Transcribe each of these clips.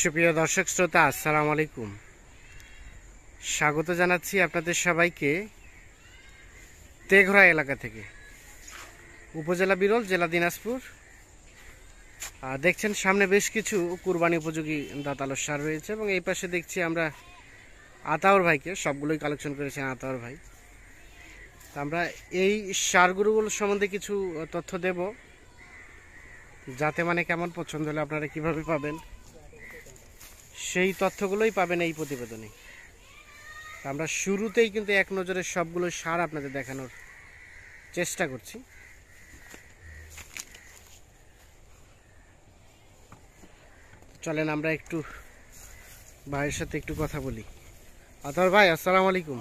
সুপ্রিয় দর্শক শ্রোতা, আসসালামু আলাইকুম। স্বাগত জানাচ্ছি আপনাদের সবাইকে তেঘরা এলাকা থেকে, উপজেলা বিরল, জেলা দিনাজপুর। দেখছেন সামনে বেশ কিছু কুরবানি উপযোগী দাঁতালো সার রয়েছে এবং এই পাশে দেখছি আমরা আতাউর ভাইকে, সবগুলোই কালেকশন করেছেন আতাউর ভাই। আমরা এই সারগুলোগুলো সম্বন্ধে কিছু তথ্য দেব, যাতে মানে কেমন পছন্দ হলে আপনারা কিভাবে পাবেন সেই তথ্যগুলোই পাবেন এই প্রতিবেদনে। আমরা শুরুতেই কিন্তু এক নজরে সবগুলো সার আপনাদের দেখানোর চেষ্টা করছি। চলেন আমরা একটু ভাইয়ের সাথে একটু কথা বলি। আতাউর ভাই, আসসালামু আলাইকুম।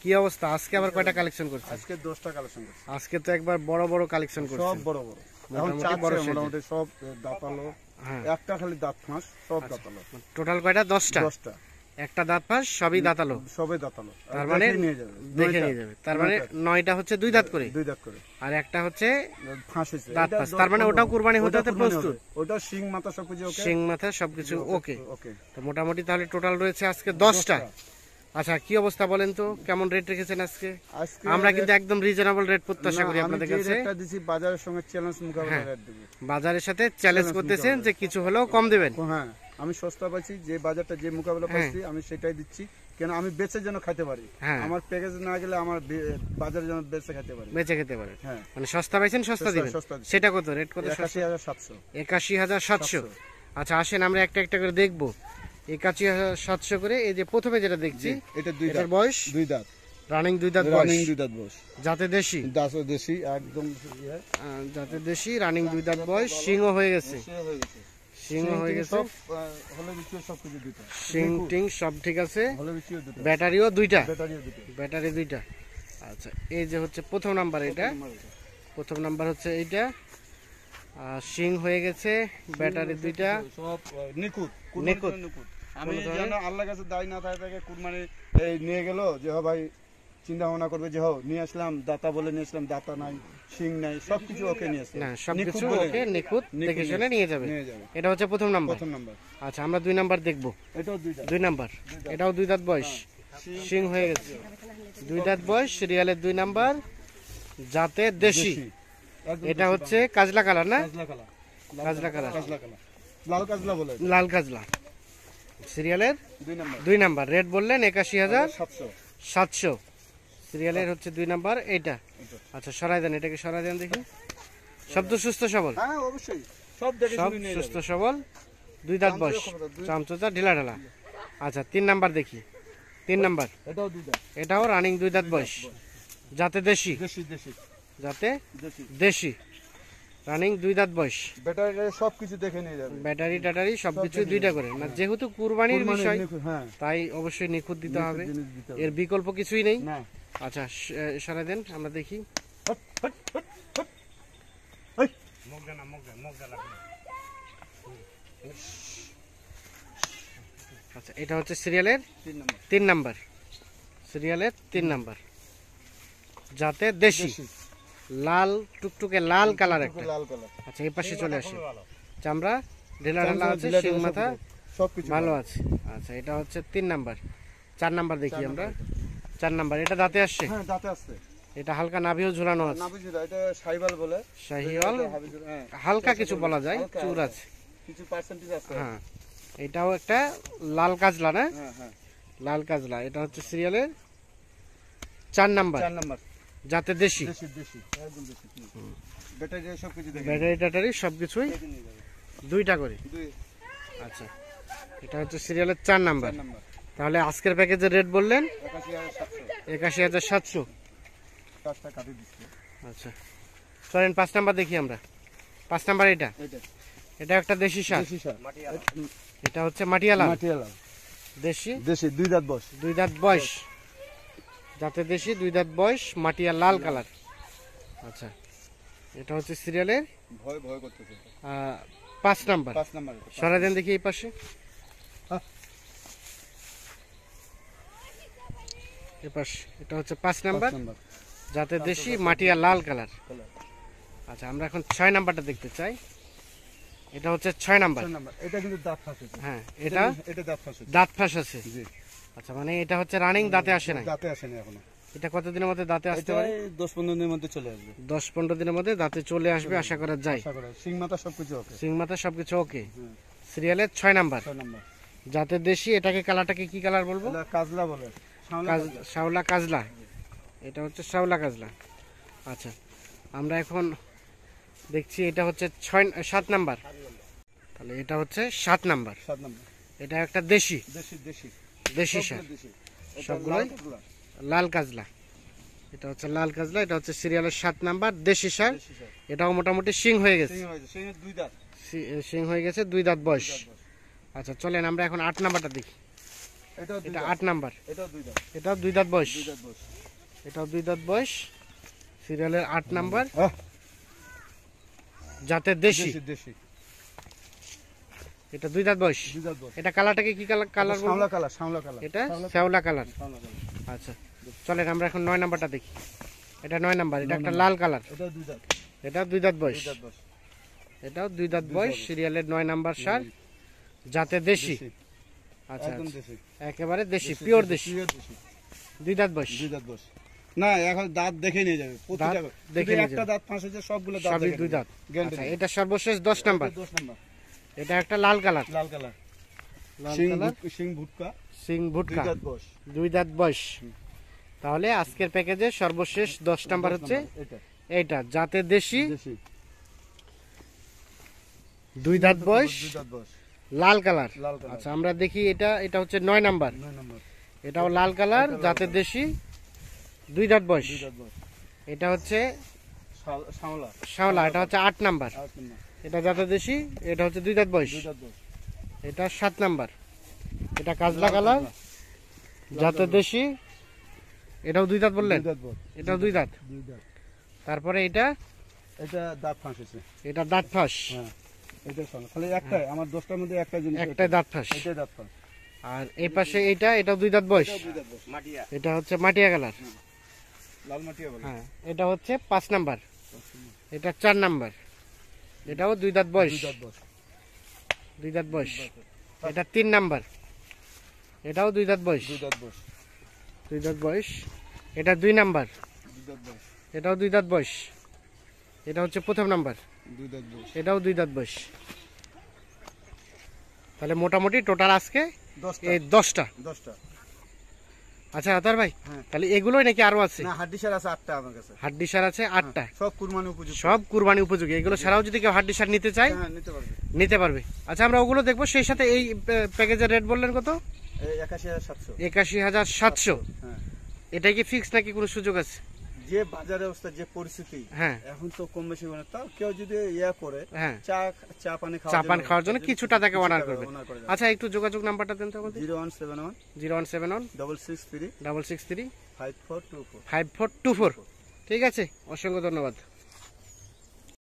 কি অবস্থা? আজকে আবার কয়টা কালেকশন করছেন? আজকে 10টা কালেকশন করছি। আজকে তো একবার বড় বড় কালেকশন করছেন। সব বড় বড়, মোটামুটি সব দাঁতালো। হ্যাঁ, একটা খালি দাঁত ফাঁস, সব দাঁতালো। টোটাল কয়টা? 10টা। একটা দাঁত ফাঁস, সবই দাঁতালো। সবই দাঁতালো। তার মানে দেখে নিয়ে যাবে। তার মানে 9টা হচ্ছে দুই দাঁত করে। দুই দাঁত করে। আর একটা হচ্ছে ফাঁস হয়েছে দাঁত ফাঁস। তার মানে ওটাও কুরবানি হতে প্রস্তুত। ওটা শিং মাথা সবকিছু ওকে। শিং মাথা সবকিছু ওকে। ওকে। তো মোটামুটি তাহলে টোটাল রয়েছে আজকে 10টা। আচ্ছা, কি অবস্থা বলেন তো, কেমন রেট রেখেছেন আজকে? আমরা কিন্তু একদম রিজনেবল রেট প্রত্যাশা করি আপনাদের কাছে। রেটটা দিছি বাজারের সঙ্গে চ্যালেঞ্জ মোকাবেলা রেট দেব। বাজারের সাথে চ্যালেঞ্জ করতেছেন যে কিছু হলেও কম দিবেন। হ্যাঁ, আমি সস্তা পাচ্ছি, যে বাজারটা যে মোকাবেলা পাচ্ছি আমি সেটাই দিচ্ছি। কেন আমি বেচে যেন খাইতে পারি, আমার প্যাকেজ না গেলে আমার বাজারে যেন বেচে খেতে পারি, বেচে খেতে পারে। হ্যাঁ, মানে সস্তা পাইছেন, সস্তা দিবেন। সেটা কত রেট? কত? ৮১,৭০০। ৮১,৭০০। আচ্ছা, আসেন আমরা একটা একটা করে দেখবো। ৮১,৭০০ করে। এই যে প্রথমে যেটা দেখছি, এটা দুই দাঁত বয়স, দুই দাঁত রানিং দুই দাঁত বয়স, যাতে দেশি, দেশি একদম যাতে দেশি, রানিং দুই দাঁত বয়স, সিংহ হয়ে গেছে, সিংহ হয়ে গেছে, সিং টিং সব ঠিক আছে, ব্যাটারিও দুইটা, ব্যাটারি দুইটা। আচ্ছা, এই যে হচ্ছে প্রথম নাম্বার, এটা প্রথম নাম্বার হচ্ছে এইটা, সিং হয়ে গেছে, ব্যাটারি দুইটা, সব নিখুঁত নিখুঁত। আমি যেন আল্লাহর কাছে দায় না থাকে কুরবানি এই নিয়ে গেল যে ভাই চিন্তা ভাবনা করবে যে নিয়ে আসলাম দাতা বলে নিয়ে আসলাম, দাতা নাই, শিং নাই, সবকিছু ওকে নিয়ে আসলাম, না সবকিছু ওকে নিখুঁত দেখে শুনে নিয়ে যাবে। এটা হচ্ছে প্রথম নাম্বার। আচ্ছা, আমরা দুই নাম্বার দেখবো। এটাও দুই নাম্বার, এটাও দুই দাঁত বয়স, সিং হয়ে গেছে, দুই দাঁত বয়স, সিরিয়ালের দুই নাম্বার, যাতে দেশি। এটা হচ্ছে কাজলা কালার, না কাজলা কালার, লাল কাজলা বলে, লাল কাজলা, সিরিয়ালের দুই নাম্বার। রেট বললেন ৮১,৭০০। সিরিয়ালের হচ্ছে দুই নাম্বার এইটা। আচ্ছা, সরাই দেন, এটাকে সরাই দেন দেখি। সব তো সুস্থ সবল? হ্যাঁ, অবশ্যই সব সুস্থ সবল, দুই দাঁত বয়স, চামচোচা ঢিলা ঢালা। আচ্ছা, তিন নাম্বার দেখি। তিন নাম্বার, এটাও রানিং দুই দাঁত বয়স, যাতে দেশি, যাতে দেশি, রানিং দুই দাঁত বয়স, ব্যাটারি সবকিছু দেখে নিয়ে যাবে, ব্যাটারি টাটারি সবকিছু দুইটা করে। না, যেহেতু কুরবানির বিষয় তাই অবশ্যই নিখুঁত দিতে হবে, এর বিকল্প কিছুই নেই। আচ্ছা, সরাই দেন, আমরা দেখি। আচ্ছা, এটা হচ্ছে সিরিয়ালের তিন নাম্বার, সিরিয়ালের তিন নাম্বার, যাতে দেশি, লাল টুকটুকে লাল কালার একটা। আচ্ছা, এই পাশে চলে আসে, চামড়া ঢেলা ঢালা আছে, শিং মাথা ভালো আছে। আচ্ছা, এটা হচ্ছে তিন নাম্বার। চার নাম্বার দেখি আমরা। চার নাম্বার, এটা দাঁতে আসছে, এটা হালকা নাভিও ঝুলানো আছে, শাহিওয়াল হালকা কিছু বলা যায়, চুর আছে, হ্যাঁ। এটাও একটা লাল কাজলা, না লাল কাজলা। এটা হচ্ছে সিরিয়ালের চার নাম্বার, যাতে দেশি, ব্যাটারি টাটারি সবকিছুই দুইটা করে। আচ্ছা, এটা হচ্ছে সিরিয়ালের চার নাম্বার। তাহলে আজকের প্যাকেজের রেট বললেন ৮১,৭০০। আচ্ছা, চলেন পাঁচ নাম্বার দেখি আমরা। পাঁচ নাম্বার, এটা একটা দেশি সার, এটা হচ্ছে মাটিয়ালা, দেশি, দুই দাঁত বয়স, দুই দাঁত বয়স, যাতে দেশি, দুই দাঁত বয়স, মাটিয়া লাল কালার। আচ্ছা, এটা হচ্ছে সিরিয়ালের পাঁচ নাম্বার। সরাই দেন দেখি এই পাশে। এটা হচ্ছে 5 নাম্বার, যাতে দেশি মাটিয়া লাল কালার। আচ্ছা, আমরা এখন 6 নাম্বারটা দেখতে চাই। এটা হচ্ছে 6 নাম্বার। 6 নাম্বার। এটা কিন্তু দাঁত ফাঁস হয়েছে। হ্যাঁ, এটা এটা দাঁত ফাঁস হয়েছে। দাঁত ফাঁস আছে। জি। আচ্ছা, মানে এটা হচ্ছে রানিং, দাঁতে আসে নাই। দাঁতে আসেনি এখনো। এটা কতদিনের মধ্যে দাঁতে আসতে এটা পারে? 10-15 দিনের মধ্যে চলে আসবে। 10-15 দিনের মধ্যে দাঁতে চলে আসবে আশা করা যায়। আশা করা। সিং মাথা সবকিছু ওকে। সিং মাথা সবকিছু ওকে। হুম। সিরিয়ালের 6 নাম্বার। 6 নাম্বার। জাতের দেশি। এটাকে কালারটাকে কি কালার বলবো? এটা কাজলা বলে। শাওলা কাজলা। শাওলা কাজলা। এটা হচ্ছে শাওলা কাজলা। আচ্ছা, আমরা এখন দেখছি এটা হচ্ছে 7 নাম্বার। তাহলে এটা হচ্ছে 7 নাম্বার। 7 নাম্বার। এটা একটা দেশি দেশি দেশি। দেশি সার। সবগুলো দেশি। এটা সবগুলোই লাল কাজলা। লাল কাজলা। এটা হচ্ছে লাল কাজলা। এটা হচ্ছে সিরিয়ালের 7 নাম্বার দেশি সার। দেশি সার। এটাও মোটামুটি শিং হয়ে গেছে। সিং হয়েছে। সিংয়ের 2 দাঁত। শিং হয়ে গেছে, 2 দাঁত বয়স। 2 দাঁত বয়স। আচ্ছা, চলেন আমরা এখন 8 নাম্বারটা দেখি। এটাও 2 এটা দাঁত। 8 নাম্বার। এটাও 2 দাঁত। এটাও 2 দাঁত বয়স। 2 দাঁত বয়স। এটাও 2 দাঁত বয়স। সিরিয়ালের 8 নাম্বার আহ, জাতের দেশি। দেশি দেশি। এটা 2 দাঁত বয়স। 2 দাঁত বয়স। এটা কালারটাকে কি কালার বলবো? Shaola colour, Shaola colour. এটা শ্যাওলা কালার। শাওলা কালার। আচ্ছা, চলেন আমরা এখন 9 নাম্বারটা দেখি। এটা 9 নাম্বার। এটা একটা লাল কালার। এটাও 2 দাঁত। এটা 2 দাঁত 2 বয়স। দাঁত বয়স। এটাও 2 দাঁত বয়স। সিরিয়ালের 9 নাম্বার সার, জাতের দেশি। দেশি। আচ্ছা, একদম আচ্ছা। দেশি। একেবারে দেশি, পিওর দেশি। পিওর দেশি। 2 দাঁত বয়স। 2 দাঁত বয়স। না, এখন দাঁত দেখে নিয়ে যাবে। প্রতিটা দাঁত দেখে যদি নিয়ে একটা যাবে। দাঁত ফাঁস হয়েছে সবগুলো দাঁত সবই দেখে 2 নিয়ে দাঁত। যাবে। গ্যারান্টি আচ্ছা, নেই। এটা সর্বশেষ 10 নাম্বার। 10 নাম্বার। এটা একটা লাল কালার। লাল কালার। লাল সিং কালার, সিং ভুটকা। সিং 2 ভুটকা। দাঁত বয়স। 2 দাঁত বয়স। তাহলে আজকের প্যাকেজে সর্বশেষ 10 নাম্বার হচ্ছে এটা এইটা, জাতের দেশি, দেশি। 2 দাঁত বয়স, 2 দাঁত বয়স। লাল কালার। লাল কালার। আচ্ছা, আমরা দেখি এটা হচ্ছে 9 নাম্বার। 9 নাম্বার। এটাও লাল কালার, জাতের দেশি, 2 দাঁত বয়স। 2 দাঁত বয়স। এটা হচ্ছে শাওলা। শাওলা। এটা হচ্ছে 8 নাম্বার। 8 নাম্বার। এটা জাতের দেশি। এটা হচ্ছে 2 দাঁত বয়স। 2 দাঁত বয়স। এটা 7 নাম্বার। এটা কাজলা কালার, জাতের দেশি। এটাও 2 দাঁত বললেন? 2 দাঁত বয়স। এটাও 2 দাঁত। 2 দাঁত। তারপরে এটা দাঁত ফাঁস হয়েছে। এটা দাঁত ফাঁস। হ্যাঁ, এটা শাওলা। খালি একটাই, আমার 10টার মধ্যে একটা জিনিস। একটাই দাঁত ফাঁস। এটাই দাঁত ফাঁস। আর এই পাশে এটাও 2 দাঁত বয়স। 2 দাঁত বয়স। মাটিয়া। এটা হচ্ছে মাটিয়া কালার। লাল মাটিয়া বলে। হ্যাঁ, এটা হচ্ছে 5 নাম্বার। এটা 4 নাম্বার। এটাও 2 দাঁত বয়স। 2 দাঁত বয়স। 2 দাঁত বয়স। এটা 3 নাম্বার। এটাও 2 দাঁত বয়স। 2 দাঁত বয়স। 2 দাঁত বয়স। এটা 2 নাম্বার। 2 দাঁত বয়স। এটাও 2 দাঁত বয়স। এটা হচ্ছে প্রথম নাম্বার। 2 দাঁত বয়স। এটাও 2 দাঁত বয়স। তাহলে মোটামুটি টোটাল আজকে 10টা। এই 10টা। 10টা। আচ্ছা আতার ভাই, হ্যাঁ। তাহলে এগুলোই নাকি আরো আছে? না, হাড্ডি সার আছে 8টা আমার কাছে। হাড্ডি সার আছে 8টা। সব কুরবানি উপযুক্ত। সব কুরবানি উপযোগী। এগুলো ছাড়াও যদি কেউ হাড্ডি সার নিতে চায় হ্যাঁ, নিতে পারবে। নিতে পারবে। আচ্ছা, আমরা ওগুলো দেখবো। সেই সাথে এই প্যাকেজের রেট বললেন কত? এই 81,700। 81,700। হ্যাঁ। এটা কি ফিক্স নাকি কোনো সুযোগ আছে? যে বাজার অবস্থা, যে পরিস্থিতি, হ্যাঁ, এখন তো কম বেশি মানে, তাও কেউ যদি ইয়া করে হ্যাঁ, চা পানি চা পান খাওয়ার জন্য কিছুটা তাকে অনার করবে। অনার করে আচ্ছা, একটু যোগাযোগ নাম্বারটা দেন তো আমাদের। 0171 0171 663 663 5424। 5424। ঠিক আছে, অসংখ্য ধন্যবাদ।